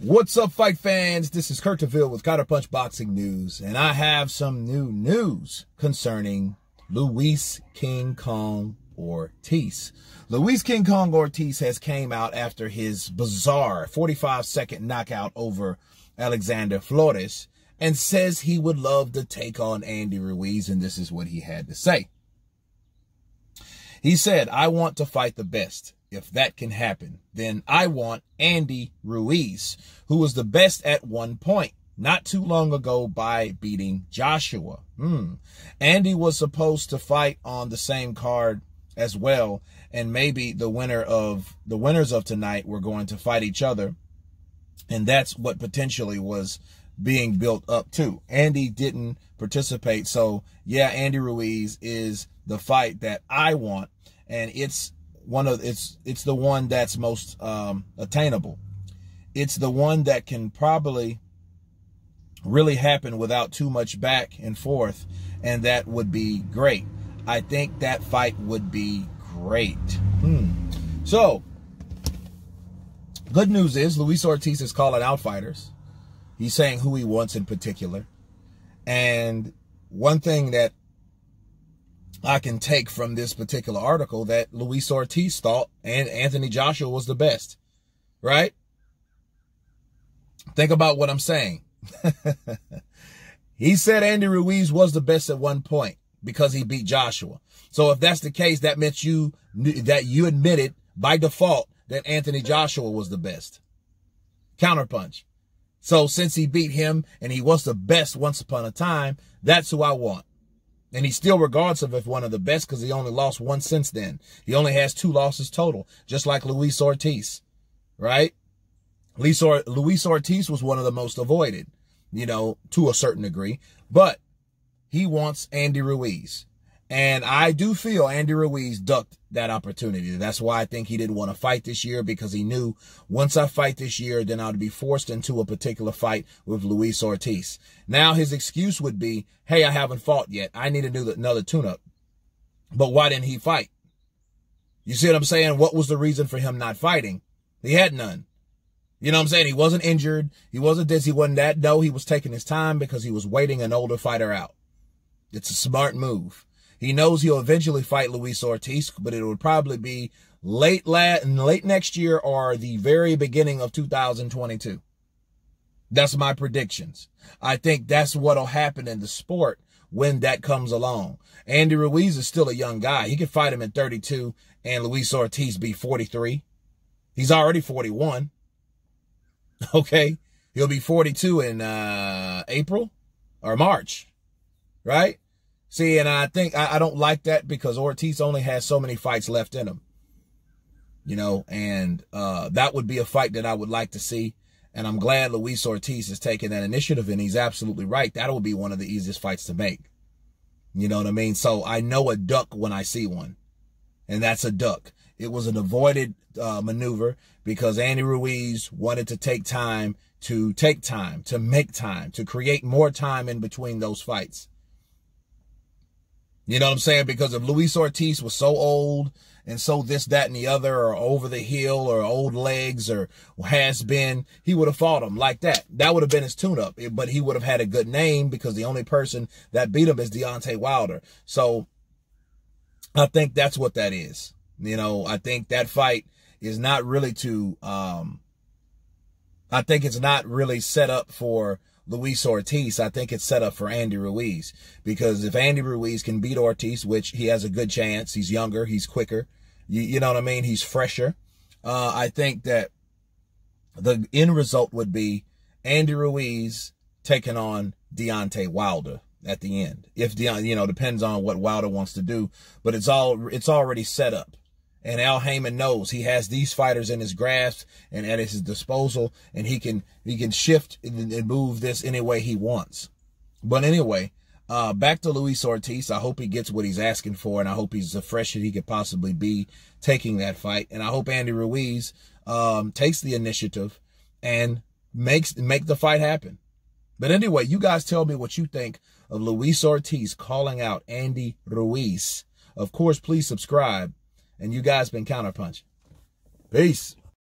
What's up, fight fans? This is Kurt DeVille with Counterpunch Boxing News, and I have some new news concerning Luis King Kong Ortiz. Luis King Kong Ortiz has came out after his bizarre 45-second knockout over Alexander Flores and says he would love to take on Andy Ruiz, and this is what he had to say. He said, "I want to fight the best. If that can happen, then I want Andy Ruiz, who was the best at one point not too long ago by beating Joshua." Andy was supposed to fight on the same card as well, and maybe the winners of tonight were going to fight each other, and that's what potentially was being built up to. Andy didn't participate, so yeah, Andy Ruiz is the fight that I want, and it's the one that's most attainable. It's the one that can probably really happen without too much back and forth, and that would be great. I think that fight would be great. So, good news is Luis Ortiz is calling out fighters. He's saying who he wants in particular. And one thing that I can take from this particular article, that Luis Ortiz thought and Anthony Joshua was the best, right? Think about what I'm saying. He said Andy Ruiz was the best at one point because he beat Joshua. So if that's the case, that meant you admitted by default that Anthony Joshua was the best. Counterpunch. So since he beat him and he was the best once upon a time, that's who I want. And he still regards him as one of the best because he only lost one since then. He only has 2 losses total, just like Luis Ortiz, right? Luis Ortiz was one of the most avoided, to a certain degree. But he wants Andy Ruiz. And I do feel Andy Ruiz ducked that opportunity. That's why I think he didn't want to fight this year, because he knew once I fight this year, then I'd be forced into a particular fight with Luis Ortiz. Now his excuse would be, hey, I haven't fought yet. I need to do another tune-up. But why didn't he fight? You see what I'm saying? What was the reason for him not fighting? He had none. You know what I'm saying? He wasn't injured. He wasn't this. He wasn't that. No, he was taking his time because he was waiting an older fighter out. It's a smart move. He knows he'll eventually fight Luis Ortiz, but it would probably be late next year or the very beginning of 2022. That's my predictions. I think that's what'll happen in the sport when that comes along. Andy Ruiz is still a young guy. He could fight him at 32 and Luis Ortiz be 43. He's already 41. Okay. He'll be 42 in April or March, right? See, and I think I don't like that because Ortiz only has so many fights left in him, and that would be a fight that I would like to see. And I'm glad Luis Ortiz is taking that initiative, and he's absolutely right. That would be one of the easiest fights to make. You know what I mean? So I know a duck when I see one, and that's a duck. It was an avoided maneuver because Andy Ruiz wanted to make time, to create more time in between those fights. You know what I'm saying? Because if Luis Ortiz was so old and so this, that, and the other, or over the hill, or old legs, or has been, he would have fought him like that. That would have been his tune-up. But he would have had a good name because the only person that beat him is Deontay Wilder. So I think that's what that is. I think that fight is not really I think it's not really set up for Luis Ortiz. I think it's set up for Andy Ruiz, because if Andy Ruiz can beat Ortiz, which he has a good chance, he's younger, he's quicker, you know what I mean, he's fresher, I think that the end result would be Andy Ruiz taking on Deontay Wilder at the end. If depends on what Wilder wants to do, but it's already set up. And Al Heyman knows he has these fighters in his grasp and at his disposal, and he can shift and move this any way he wants. But anyway, back to Luis Ortiz. I hope he gets what he's asking for, and I hope he's the freshest he could possibly be taking that fight. And I hope Andy Ruiz takes the initiative and make the fight happen. But anyway, you guys tell me what you think of Luis Ortiz calling out Andy Ruiz. Of course, please subscribe. And you guys been Counterpunch. Peace.